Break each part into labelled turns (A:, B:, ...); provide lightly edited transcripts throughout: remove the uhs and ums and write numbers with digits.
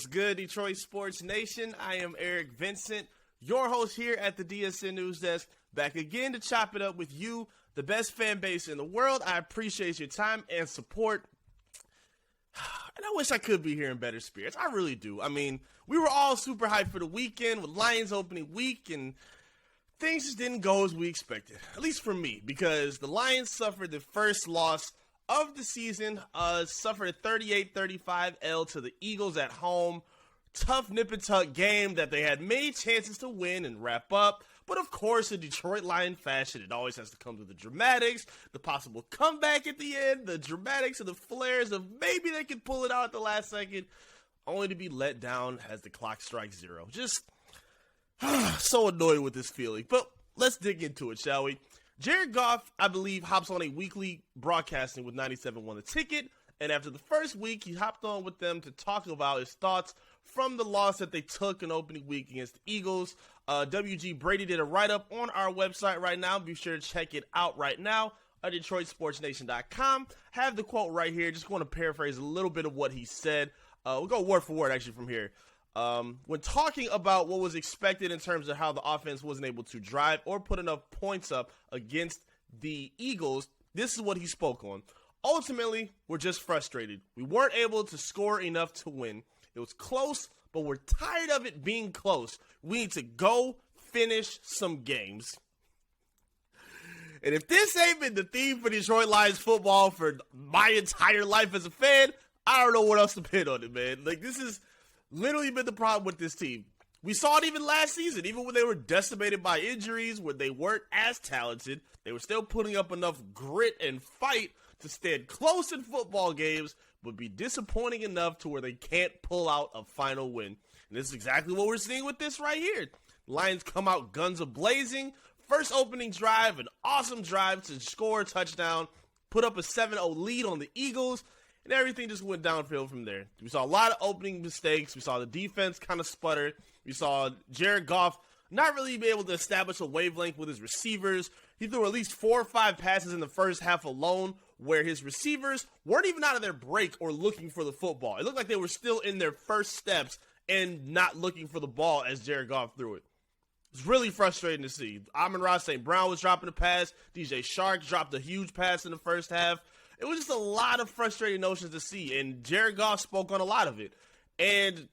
A: What's good, Detroit Sports Nation? I am Eric Vincent, your host here at the DSN News Desk, back again to chop it up with you, the best fan base in the world. I appreciate your time and support, and I wish I could be here in better spirits. I really do. I mean, we were all super hyped for the weekend with Lions opening week, and things just didn't go as we expected, at least for me, because the Lions suffered the first loss of the season, suffered a 38-35 L to the Eagles at home. Tough nip-and-tuck game that they had many chances to win and wrap up. But of course, in Detroit Lion fashion, it always has to come to the dramatics, the possible comeback at the end, the dramatics and the flares of maybe they could pull it out at the last second, only to be let down as the clock strikes zero. Just so annoyed with this feeling. But let's dig into it, shall we? Jared Goff, I believe, hops on a weekly broadcasting with 97.1 The Ticket, and after the first week, he hopped on with them to talk about his thoughts from the loss that they took in opening week against the Eagles. WG Brady did a write-up on our website right now. Be sure to check it out right now at DetroitSportsNation.com. Have the quote right here. Just going to paraphrase a little bit of what he said. We'll go word for word, actually, from here. When talking about what was expected in terms of how the offense wasn't able to drive or put enough points up against the Eagles, this is what he spoke on. Ultimately, we're just frustrated. We weren't able to score enough to win. It was close, but we're tired of it being close. We need to go finish some games. And if this ain't been the theme for Detroit Lions football for my entire life as a fan, I don't know what else to pin on it, man. Like, this is literally been the problem with this team. We saw it even last season, even when they were decimated by injuries, when they weren't as talented, they were still putting up enough grit and fight to stand close in football games, but be disappointing enough to where they can't pull out a final win. And this is exactly what we're seeing with this right here. Lions come out guns a-blazing. First opening drive, an awesome drive to score a touchdown, put up a 7-0 lead on the Eagles, and everything just went downhill from there. We saw a lot of opening mistakes. We saw the defense kind of sputter. We saw Jared Goff not really be able to establish a wavelength with his receivers. He threw at least 4 or 5 passes in the first half alone where his receivers weren't even out of their break or looking for the football. It looked like they were still in their first steps and not looking for the ball as Jared Goff threw it. It's really frustrating to see. Amon-Ra St. Brown was dropping a pass. DJ Shark dropped a huge pass in the first half. It was just a lot of frustrating notions to see, and Jared Goff spoke on a lot of it. And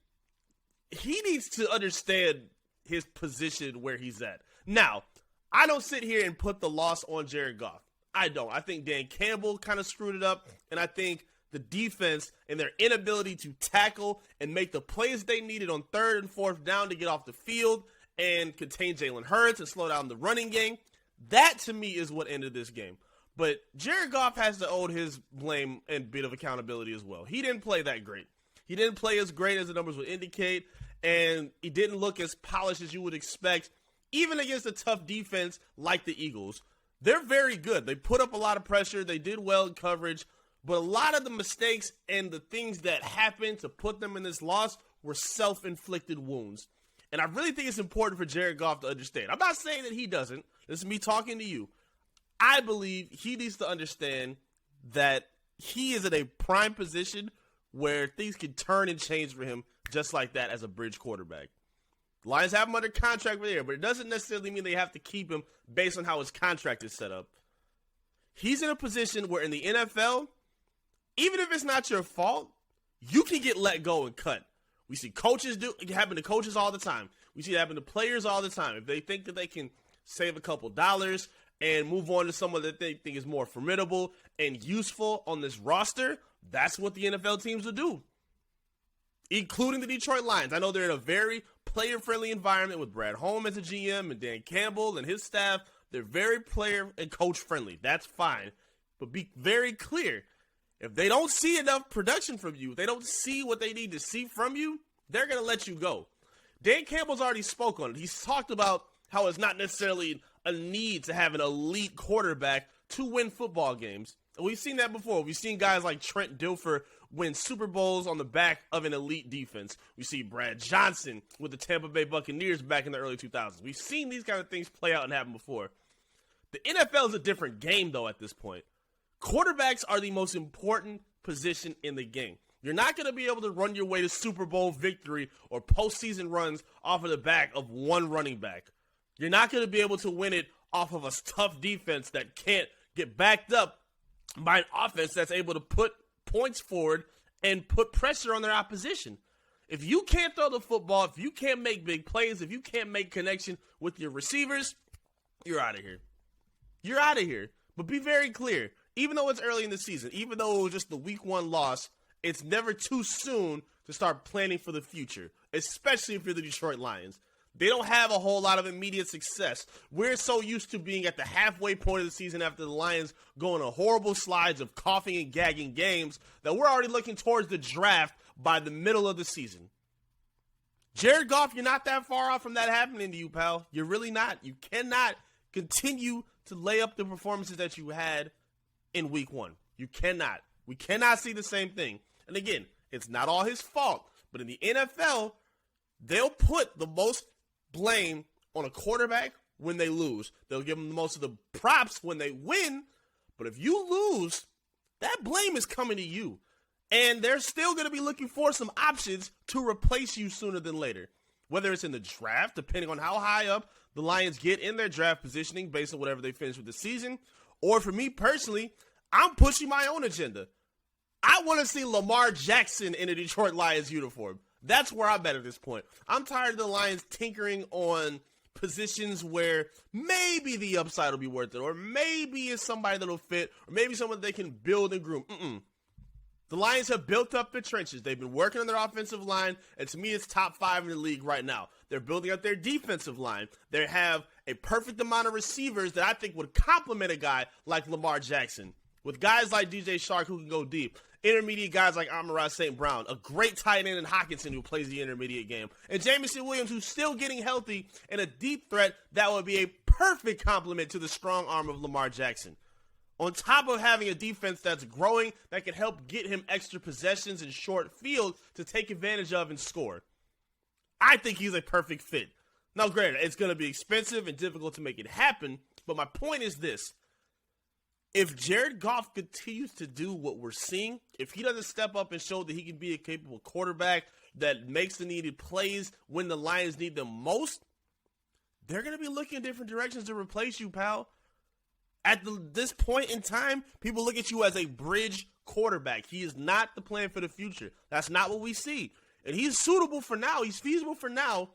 A: he needs to understand his position where he's at. Now, I don't sit here and put the loss on Jared Goff. I don't. I think Dan Campbell kind of screwed it up, and I think the defense and their inability to tackle and make the plays they needed on 3rd and 4th down to get off the field and contain Jalen Hurts and slow down the running game, that to me is what ended this game. But Jared Goff has to own his blame and bit of accountability as well. He didn't play that great. He didn't play as great as the numbers would indicate, and he didn't look as polished as you would expect, even against a tough defense like the Eagles. They're very good. They put up a lot of pressure. They did well in coverage, but a lot of the mistakes and the things that happened to put them in this loss were self-inflicted wounds. And I really think it's important for Jared Goff to understand. I'm not saying that he doesn't. This is me talking to you. I believe he needs to understand that he is in a prime position where things can turn and change for him just like that as a bridge quarterback. The Lions have him under contract right there, but it doesn't necessarily mean they have to keep him based on how his contract is set up. He's in a position where in the NFL, even if it's not your fault, you can get let go and cut. We see coaches do it happen to coaches all the time. We see it happen to players all the time. If they think that they can save a couple dollars and move on to someone that they think is more formidable and useful on this roster, that's what the NFL teams will do, including the Detroit Lions. I know they're in a very player-friendly environment with Brad Holm as a GM and Dan Campbell and his staff. They're very player and coach-friendly. That's fine. But be very clear. If they don't see enough production from you, if they don't see what they need to see from you, they're going to let you go. Dan Campbell's already spoke on it. He's talked about how it's not necessarily a need to have an elite quarterback to win football games. And we've seen that before. We've seen guys like Trent Dilfer win Super Bowls on the back of an elite defense. We see Brad Johnson with the Tampa Bay Buccaneers back in the early 2000s. We've seen these kind of things play out and happen before. The NFL is a different game, though, at this point. Quarterbacks are the most important position in the game. You're not going to be able to run your way to Super Bowl victory or postseason runs off of the back of one running back. You're not going to be able to win it off of a tough defense that can't get backed up by an offense that's able to put points forward and put pressure on their opposition. If you can't throw the football, if you can't make big plays, if you can't make connection with your receivers, you're out of here. You're out of here. But be very clear, even though it's early in the season, even though it was just the week 1 loss, it's never too soon to start planning for the future, especially if you're the Detroit Lions. They don't have a whole lot of immediate success. We're so used to being at the halfway point of the season after the Lions go on a horrible slides of coughing and gagging games that we're already looking towards the draft by the middle of the season. Jared Goff, you're not that far off from that happening to you, pal. You're really not. You cannot continue to lay up the performances that you had in week 1. You cannot. We cannot see the same thing. And again, it's not all his fault. But in the NFL, they'll put the most blame on a quarterback when they lose. They'll give them most of the props when they win. But if you lose, that blame is coming to you. And they're still going to be looking for some options to replace you sooner than later. Whether it's in the draft, depending on how high up the Lions get in their draft positioning based on whatever they finish with the season. Or for me personally, I'm pushing my own agenda. I want to see Lamar Jackson in a Detroit Lions uniform. That's where I'm at this point. I'm tired of the Lions tinkering on positions where maybe the upside will be worth it, or maybe it's somebody that'll fit, or maybe someone they can build and groom. The Lions have built up the trenches. They've been working on their offensive line, and to me, it's top 5 in the league right now. They're building up their defensive line. They have a perfect amount of receivers that I think would complement a guy like Lamar Jackson, with guys like DJ Chark who can go deep, intermediate guys like Amon-Ra St. Brown, a great tight end in Hockenson who plays the intermediate game, and Jameson Williams who's still getting healthy, and a deep threat that would be a perfect complement to the strong arm of Lamar Jackson. On top of having a defense that's growing that can help get him extra possessions in short field to take advantage of and score. I think he's a perfect fit. Now, granted, it's going to be expensive and difficult to make it happen, but my point is this. If Jared Goff continues to do what we're seeing, if he doesn't step up and show that he can be a capable quarterback that makes the needed plays when the Lions need them most, they're going to be looking in different directions to replace you, pal. At this point in time, people look at you as a bridge quarterback. He is not the plan for the future. That's not what we see. And he's suitable for now. He's feasible for now.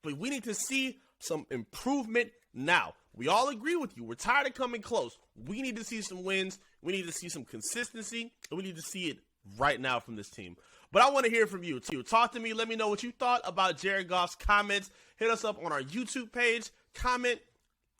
A: But we need to see some improvement now. We all agree with you. We're tired of coming close. We need to see some wins. We need to see some consistency. And we need to see it right now from this team. But I want to hear from you, too. Talk to me. Let me know what you thought about Jared Goff's comments. Hit us up on our YouTube page. Comment.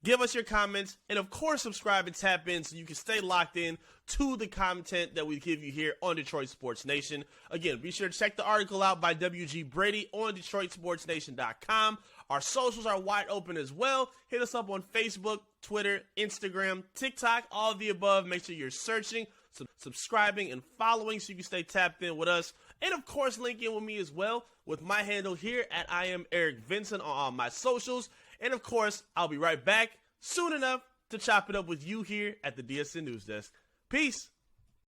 A: Give us your comments, and of course, subscribe and tap in so you can stay locked in to the content that we give you here on Detroit Sports Nation. Again, be sure to check the article out by WG Brady on DetroitSportsNation.com. Our socials are wide open as well. Hit us up on Facebook, Twitter, Instagram, TikTok, all of the above. Make sure you're searching, subscribing, and following so you can stay tapped in with us. And of course, link in with me as well with my handle here at I am Eric Vincent on all my socials. And of course, I'll be right back soon enough to chop it up with you here at the DSN News Desk. Peace.